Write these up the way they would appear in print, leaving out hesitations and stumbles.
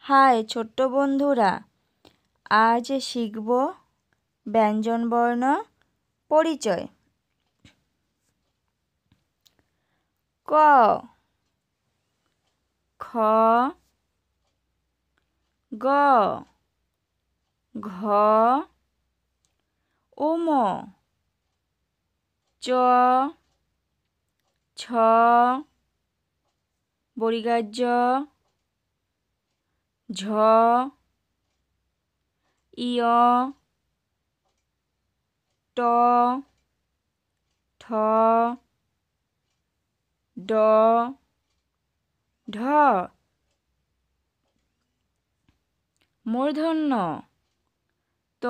High ছোট্ট বন্ধুরা, আজ শিখব ব্যঞ্জনবর্ণ পরিচয়। ক, খ, গ, ঘ, ম, চ, ছ, বর্গীয় ঝ, ইয়, ট, ঠ, ড, ঢ। মূর্ধন্য ত,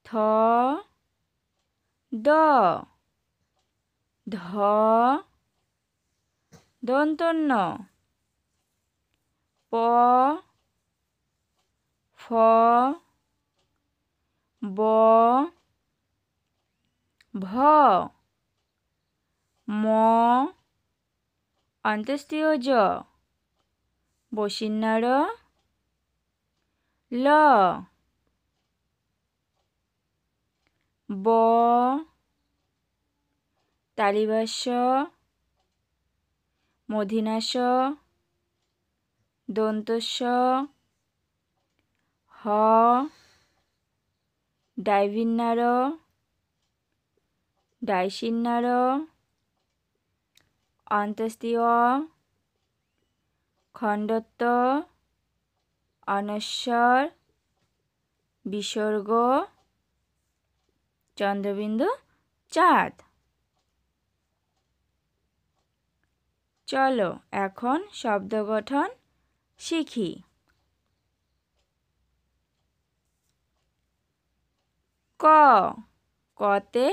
থ, দ, ধ, দন্তন্য প, ফ, ব, ভ, ম, অন্ত্যেষ্টিয় জ, বসিন্যার ল, ব, তালিবাস্য মূর্ধন্যাস দন্তস্য হ, ডাইভিন্যার ডাইশিন্যার অন্ত্যেষ্টিয় খণ্ডত্ব অনস্বর বিসর্গ চন্দ্রবিন্দু চাঁদ। চলো এখন শব্দ গঠন শিখি। ক, কতে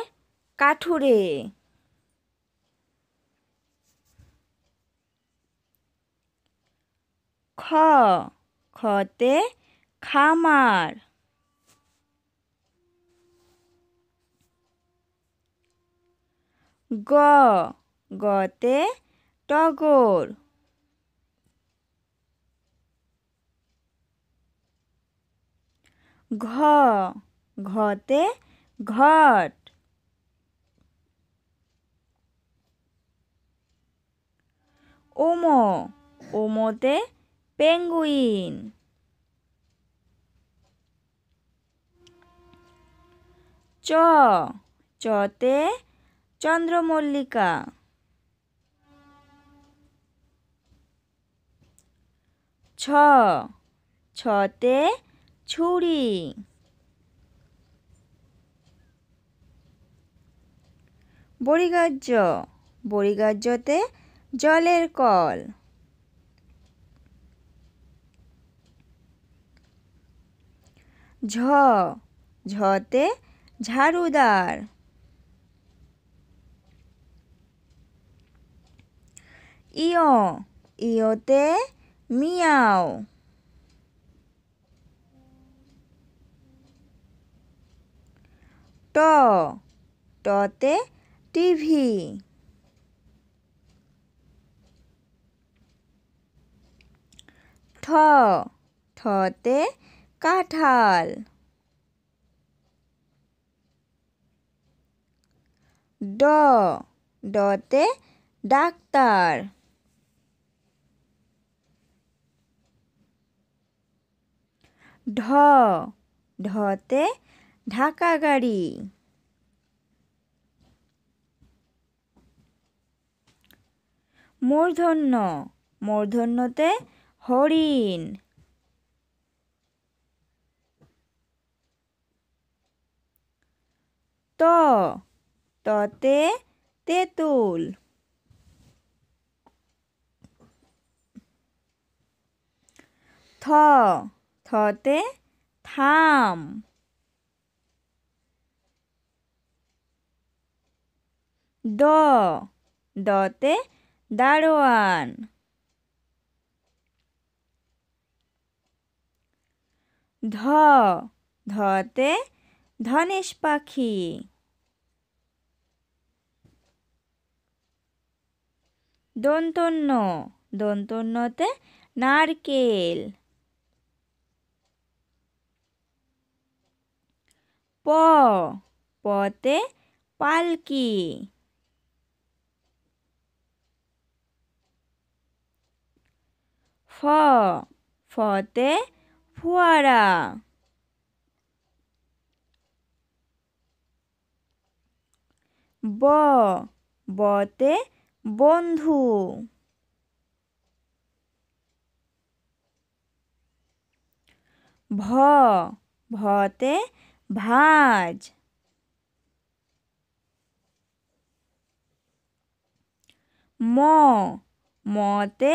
কাঠুরে। খ, খতে খামার। গ, গতে টগর। ঘ, ঘতে ঘট। ওম, ওমতে পেঙ্গুইন। চ, চতে চন্দ্রমল্লিকা। ছ, ছতে ছুরি। বর্গীয় বর্গীয়তে জলের কল। ঝ, ঝতে ঝাড়ুদার। ইয়, ইয়তে মিয়াও। ট, টতে টিভি। ঠ, ঠতে কাঁঠাল। ড, ডতে ডাক্তার। ঢ, ঢতে ঢাকা গাড়ি। মূর্ধন্য, মূর্ধন্যতে হরিণ। ত, ততে তেঁতুল। থ, থতে থাম। দ, দতে দারোয়ান। ধ, ধতে ধনেশ পাখি। দন্তন্য, দন্তন্যতে নারকেল। প পতে পালকি। ফ ফতে ফোয়ারা। ব বতে বন্ধু। ভ ভতে ভাঁজ। ম মতে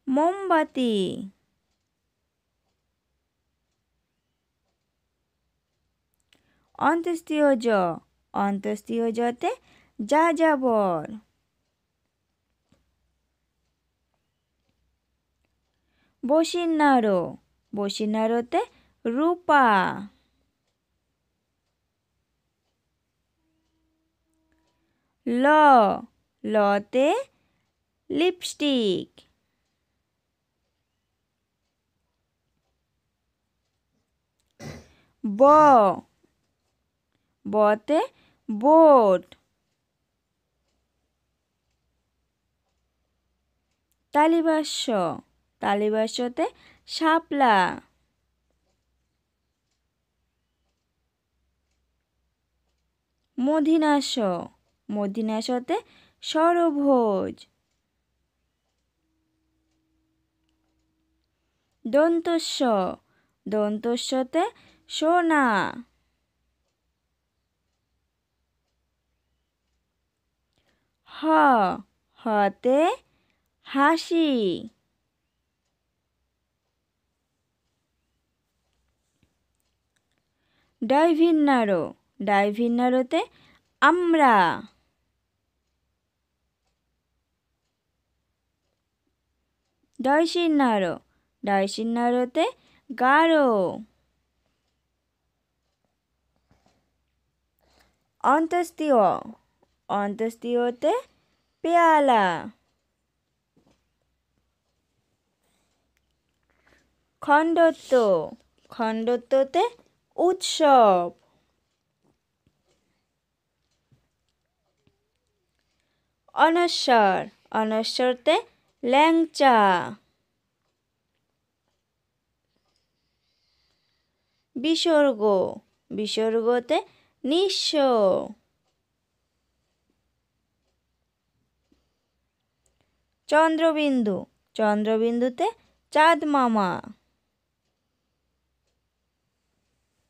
মোমবাতি। অন্ত্যেষ্টিয় জ অন্ত্যেষ্টিয় জতে যাযাবর। বসিন্নার বসিন্নারতে রূপা। ল লতে লিপস্টিক। ব বতে বোট। তালিবাস্য তালিবাস্যতে শাপলা। মধিনাশ মধিনাশতে ষড়ভুজ। দন্তস্ব দন্তস্বতে সোনা। হ হতে হাসি। ডাইভিন্নার ডাইভিন্নারতে আমরা। ডয়সিন্নার ডয়সিন্নারতে গাঢ়। অন্ত্যেষ্টিয় অন্ত্যেষ্টিয়তে পেয়ালা। খণ্ডত্ব খণ্ডত্বতে উৎসব। অনস্বর অনস্বরতে ল্যাংচা। বিসর্গ বিসর্গতে নিঃস্ব। চন্দ্রবিন্দু চন্দ্রবিন্দুতে চাঁদ মামা।